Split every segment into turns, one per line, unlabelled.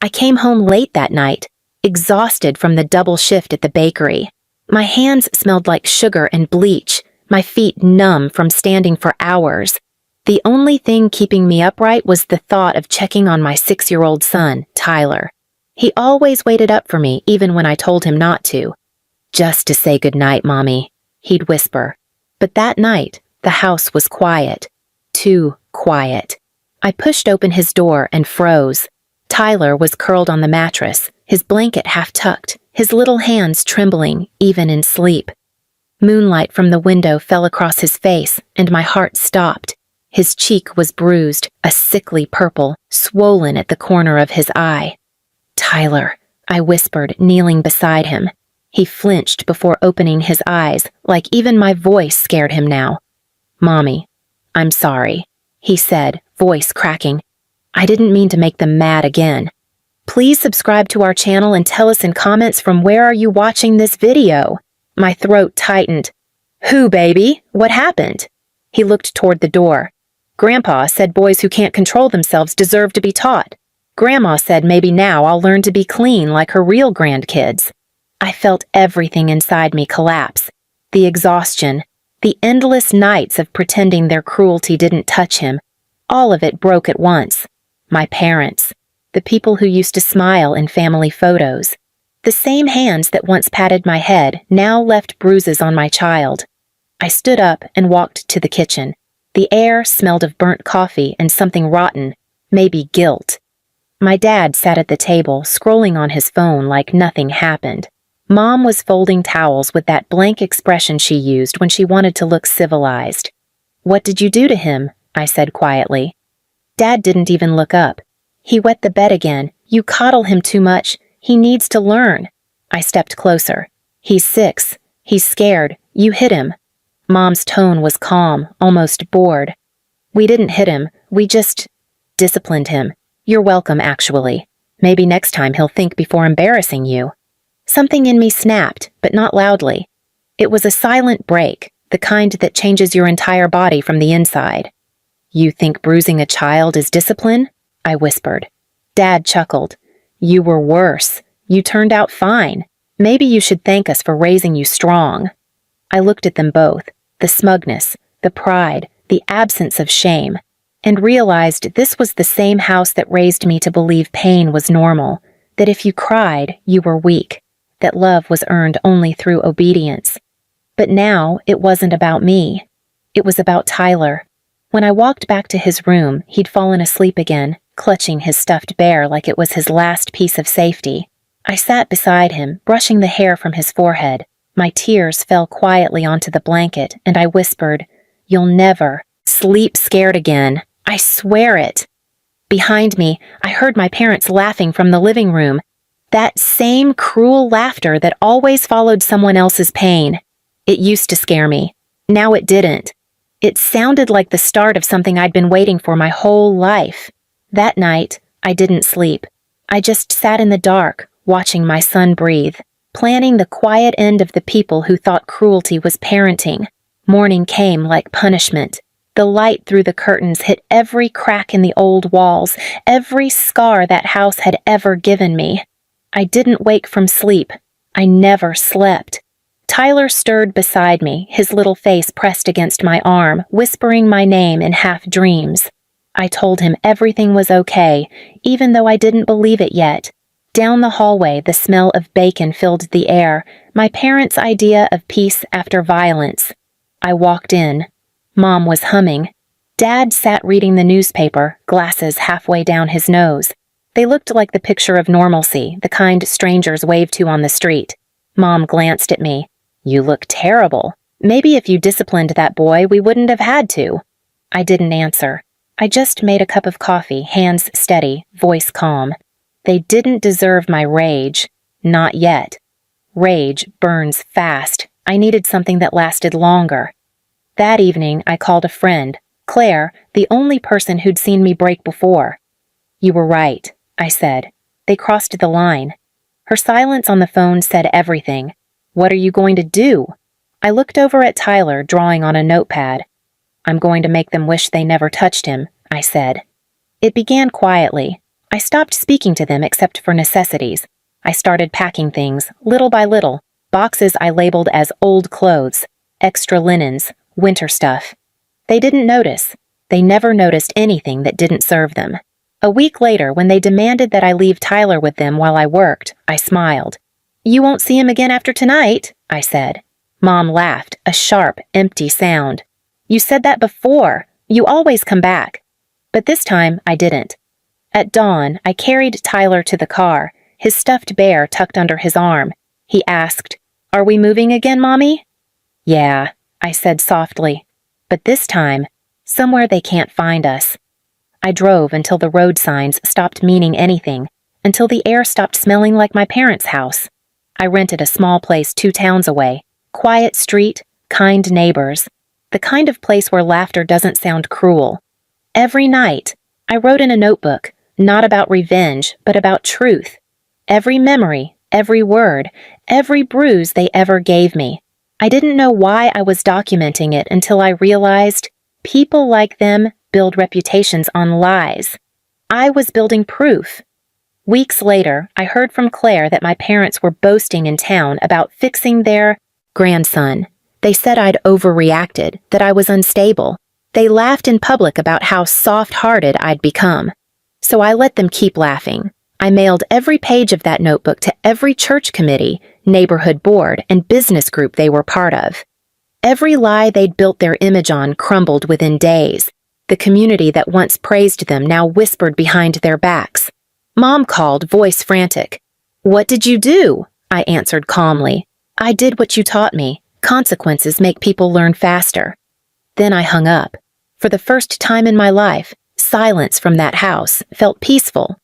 I came home late that night, exhausted from the double shift at the bakery. My hands smelled like sugar and bleach, my feet numb from standing for hours. The only thing keeping me upright was the thought of checking on my 6-year-old son, Tyler. He always waited up for me even when I told him not to. "Just to say goodnight, Mommy," he'd whisper. But that night, the house was quiet. Too quiet. I pushed open his door and froze. Tyler was curled on the mattress, his blanket half tucked, his little hands trembling, even in sleep. Moonlight from the window fell across his face, and my heart stopped. His cheek was bruised, a sickly purple, swollen at the corner of his eye. "Tyler," I whispered, kneeling beside him. He flinched before opening his eyes, like even my voice scared him now. "Mommy, I'm sorry," he said, voice cracking. "I didn't mean to make them mad again. Please subscribe to our channel and tell us in comments from where are you watching this video." My throat tightened. "Who, baby? What happened?" He looked toward the door. "Grandpa said boys who can't control themselves deserve to be taught. Grandma said maybe now I'll learn to be clean like her real grandkids." I felt everything inside me collapse. The exhaustion, the endless nights of pretending their cruelty didn't touch him. All of it broke at once. My parents, the people who used to smile in family photos. The same hands that once patted my head now left bruises on my child. I stood up and walked to the kitchen. The air smelled of burnt coffee and something rotten, maybe guilt. My dad sat at the table, scrolling on his phone like nothing happened. Mom was folding towels with that blank expression she used when she wanted to look civilized. "What did you do to him?" I said quietly. Dad didn't even look up. "He wet the bed again. You coddle him too much. He needs to learn." I stepped closer. "He's 6. He's scared. You hit him." Mom's tone was calm, almost bored. "We didn't hit him. We just disciplined him. You're welcome, actually. Maybe next time he'll think before embarrassing you." Something in me snapped, but not loudly. It was a silent break, the kind that changes your entire body from the inside. "You think bruising a child is discipline?" I whispered. Dad chuckled. "You were worse. You turned out fine. Maybe you should thank us for raising you strong." I looked at them both, the smugness, the pride, the absence of shame, and realized this was the same house that raised me to believe pain was normal, that if you cried, you were weak, that love was earned only through obedience. But now it wasn't about me. It was about Tyler. When I walked back to his room, he'd fallen asleep again, clutching his stuffed bear like it was his last piece of safety. I sat beside him, brushing the hair from his forehead. My tears fell quietly onto the blanket, and I whispered, "You'll never sleep scared again. I swear it." Behind me, I heard my parents laughing from the living room. That same cruel laughter that always followed someone else's pain. It used to scare me. Now it didn't. It sounded like the start of something I'd been waiting for my whole life. That night, I didn't sleep. I just sat in the dark, watching my son breathe, planning the quiet end of the people who thought cruelty was parenting. Morning came like punishment. The light through the curtains hit every crack in the old walls, every scar that house had ever given me. I didn't wake from sleep. I never slept. Tyler stirred beside me, his little face pressed against my arm, whispering my name in half dreams. I told him everything was okay, even though I didn't believe it yet. Down the hallway, the smell of bacon filled the air, my parents' idea of peace after violence. I walked in. Mom was humming. Dad sat reading the newspaper, glasses halfway down his nose. They looked like the picture of normalcy, the kind strangers wave to on the street. Mom glanced at me. "You look terrible. Maybe if you disciplined that boy, we wouldn't have had to." I didn't answer. I just made a cup of coffee, hands steady, voice calm. They didn't deserve my rage. Not yet. Rage burns fast. I needed something that lasted longer. That evening, I called a friend, Claire, the only person who'd seen me break before. "You were right," I said. "They crossed the line." Her silence on the phone said everything. "What are you going to do?" I looked over at Tyler, drawing on a notepad. "I'm going to make them wish they never touched him," I said. It began quietly. I stopped speaking to them except for necessities. I started packing things, little by little, boxes I labeled as old clothes, extra linens, winter stuff. They didn't notice. They never noticed anything that didn't serve them. A week later, when they demanded that I leave Tyler with them while I worked, I smiled. "You won't see him again after tonight," I said. Mom laughed, a sharp, empty sound. "You said that before. You always come back." But this time, I didn't. At dawn, I carried Tyler to the car, his stuffed bear tucked under his arm. He asked, "Are we moving again, Mommy?" "Yeah," I said softly. "But this time, somewhere they can't find us." I drove until the road signs stopped meaning anything, until the air stopped smelling like my parents' house. I rented a small place 2 towns away. Quiet street, kind neighbors. The kind of place where laughter doesn't sound cruel. Every night, I wrote in a notebook, not about revenge, but about truth. Every memory, every word, every bruise they ever gave me. I didn't know why I was documenting it until I realized people like them build reputations on lies. I was building proof. Weeks later, I heard from Claire that my parents were boasting in town about fixing their grandson. They said I'd overreacted, that I was unstable. They laughed in public about how soft-hearted I'd become. So I let them keep laughing. I mailed every page of that notebook to every church committee, neighborhood board, and business group they were part of. Every lie they'd built their image on crumbled within days. The community that once praised them now whispered behind their backs. Mom called, voice frantic. "What did you do?" I answered calmly. "I did what you taught me. Consequences make people learn faster." Then I hung up. For the first time in my life, silence from that house felt peaceful.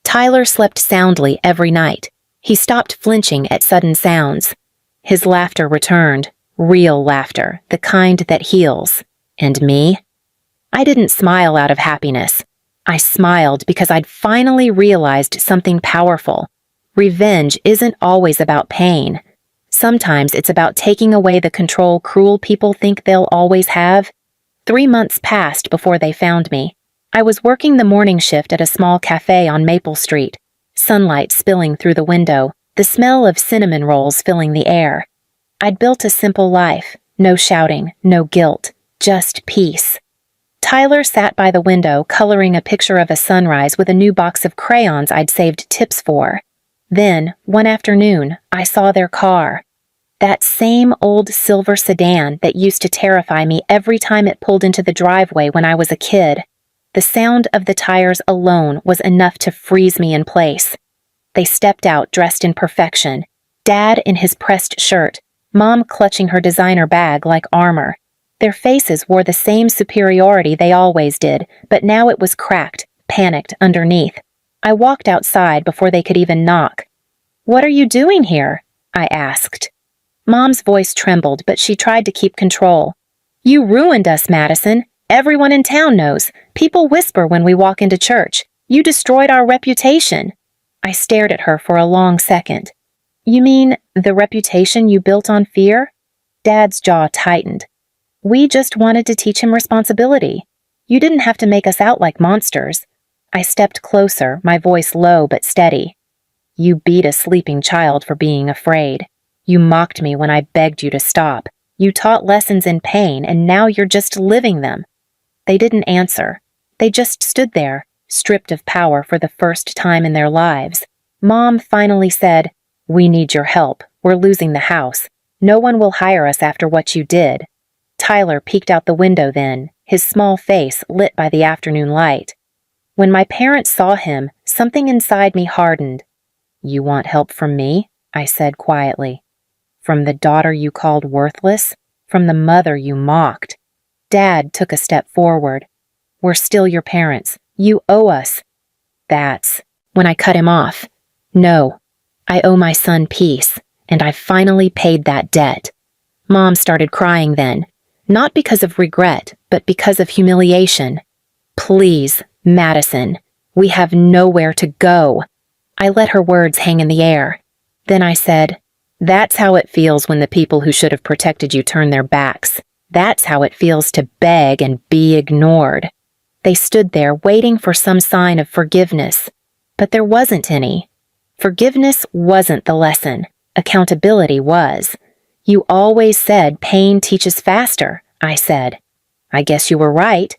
Tyler slept soundly every night. He stopped flinching at sudden sounds. His laughter returned, real laughter, the kind that heals. And me? I didn't smile out of happiness. I smiled because I'd finally realized something powerful. Revenge isn't always about pain. Sometimes it's about taking away the control cruel people think they'll always have. 3 months passed before they found me. I was working the morning shift at a small cafe on Maple Street, sunlight spilling through the window, the smell of cinnamon rolls filling the air. I'd built a simple life, no shouting, no guilt, just peace. Tyler sat by the window coloring a picture of a sunrise with a new box of crayons I'd saved tips for. Then, one afternoon, I saw their car. That same old silver sedan that used to terrify me every time it pulled into the driveway when I was a kid. The sound of the tires alone was enough to freeze me in place. They stepped out dressed in perfection, Dad in his pressed shirt, Mom clutching her designer bag like armor. Their faces wore the same superiority they always did, but now it was cracked, panicked underneath. I walked outside before they could even knock. "What are you doing here?" I asked. Mom's voice trembled, but she tried to keep control. "You ruined us, Madison. Everyone in town knows. People whisper when we walk into church. You destroyed our reputation." I stared at her for a long second. "You mean the reputation you built on fear?" Dad's jaw tightened. "We just wanted to teach him responsibility. You didn't have to make us out like monsters." I stepped closer, my voice low but steady. "You beat a sleeping child for being afraid. You mocked me when I begged you to stop. You taught lessons in pain, and now you're just living them." They didn't answer. They just stood there, stripped of power for the first time in their lives. Mom finally said, "We need your help. We're losing the house. No one will hire us after what you did." Tyler peeked out the window then, his small face lit by the afternoon light. When my parents saw him, something inside me hardened. "You want help from me?" I said quietly. "From the daughter you called worthless? From the mother you mocked?" Dad took a step forward. "We're still your parents. You owe us." That's when I cut him off. "No, I owe my son peace, and I finally paid that debt." Mom started crying then, not because of regret, but because of humiliation. "Please, Madison, we have nowhere to go." I let her words hang in the air. Then I said, "That's how it feels when the people who should have protected you turn their backs. That's how it feels to beg and be ignored." They stood there waiting for some sign of forgiveness. But there wasn't any. Forgiveness wasn't the lesson. Accountability was. You always said pain teaches faster, I said. I guess you were right.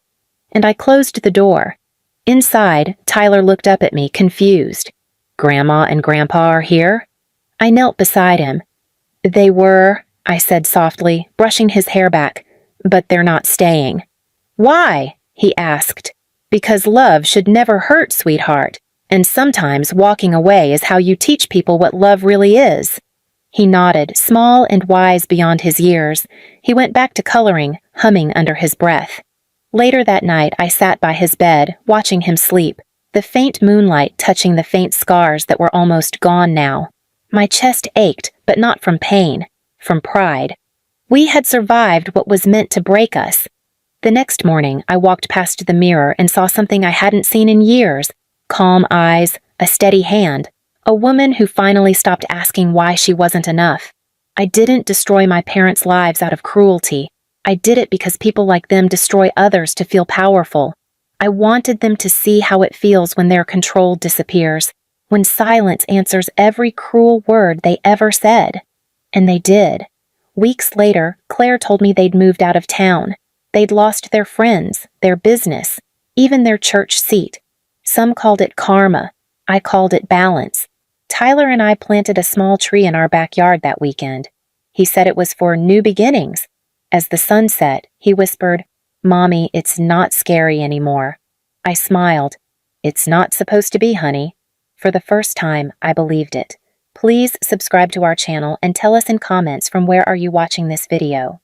And I closed the door. Inside, Tyler looked up at me, confused. Grandma and Grandpa are here? I knelt beside him. They were, I said softly, brushing his hair back, but they're not staying. Why? He asked. Because love should never hurt, sweetheart, and sometimes walking away is how you teach people what love really is. He nodded, small and wise beyond his years. He went back to coloring, humming under his breath. Later that night, I sat by his bed, watching him sleep, the faint moonlight touching the faint scars that were almost gone now. My chest ached, but not from pain, from pride. We had survived what was meant to break us. The next morning, I walked past the mirror and saw something I hadn't seen in years. Calm eyes, a steady hand, a woman who finally stopped asking why she wasn't enough. I didn't destroy my parents' lives out of cruelty. I did it because people like them destroy others to feel powerful. I wanted them to see how it feels when their control disappears, when silence answers every cruel word they ever said. And they did. Weeks later, Claire told me they'd moved out of town. They'd lost their friends, their business, even their church seat. Some called it karma. I called it balance. Tyler and I planted a small tree in our backyard that weekend. He said it was for new beginnings. As the sun set, he whispered, "Mommy, it's not scary anymore." I smiled. "It's not supposed to be, honey." For the first time, I believed it. Please subscribe to our channel and tell us in comments from where are you watching this video.